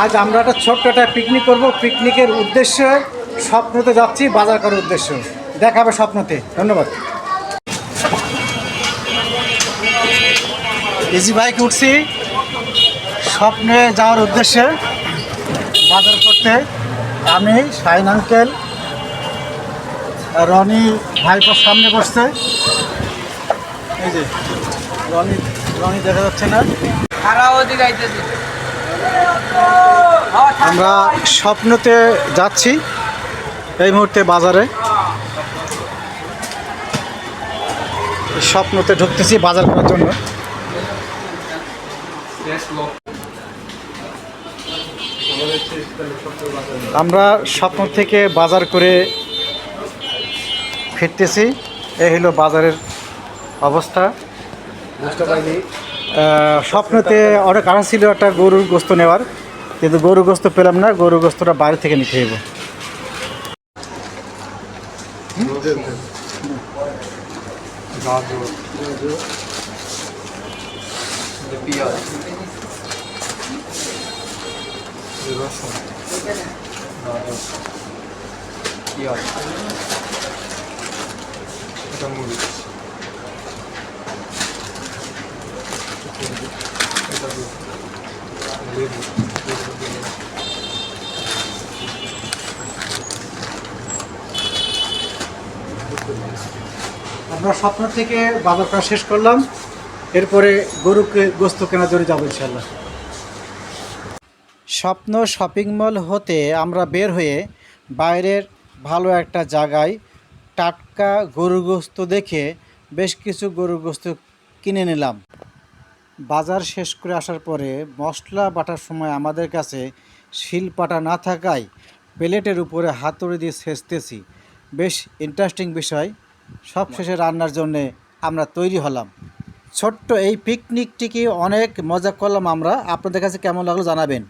আজ আমরা একটা ছোট্ট একটা পিকনিক করব। পিকনিকের উদ্দেশ্যে স্বপ্নতে যাচ্ছি, বাজার করার উদ্দেশ্য দেখাবে স্বপ্নতে। ধন্যবাদ। ইজি বাইক উঠছি স্বপ্নে যাওয়ার উদ্দেশ্যে বাজার করতে। আমি শাহিন আঙ্কেল, রনি ভাইপোর সামনে বসছে। এই যে রনি রনি দেখা যাচ্ছে না। আমরা স্বপ্নতে যাচ্ছি এই মুহূর্তে বাজারে। স্বপ্নতে ঢুকতেছি বাজার করার জন্য। আমরা স্বপ্ন থেকে বাজার করে ফিরতেছি। এই হলো বাজারের অবস্থা। স্বপ্নতে অনেক আশা ছিল একটা গরুর গোস্ত নেওয়ার, কিন্তু গরুর গোস্ত পেলাম না। গরুর গোস্তটা বাইরে থেকে নিতে হবে। আমরা স্বপ্ন থেকে বাজার করা শেষ করলাম। এরপরে গরুকে গোস্ত কেনার জন্য যাবো ইনশাল্লাহ। স্বপ্ন শপিং মল হতে আমরা বের হয়ে বাইরের ভালো একটা জায়গায় টাটকা গরুর গোস্ত দেখে বেশ কিছু গরুর গোস্ত কিনে নিলাম। বাজার শেষ করে আসার পরে মশলা বাটার সময় আমাদের কাছে শিলপাটা না থাকায় প্লেটের উপরে হাতুড়ি দিয়ে ছেঁচতেছি। বেশ ইন্টারেস্টিং বিষয়। সবশেষে রান্নার জন্যে আমরা তৈরি হলাম। ছোট্ট এই পিকনিকটিকে অনেক মজা করলাম আমরা। আপনাদের কাছে কেমন লাগলো জানাবেন।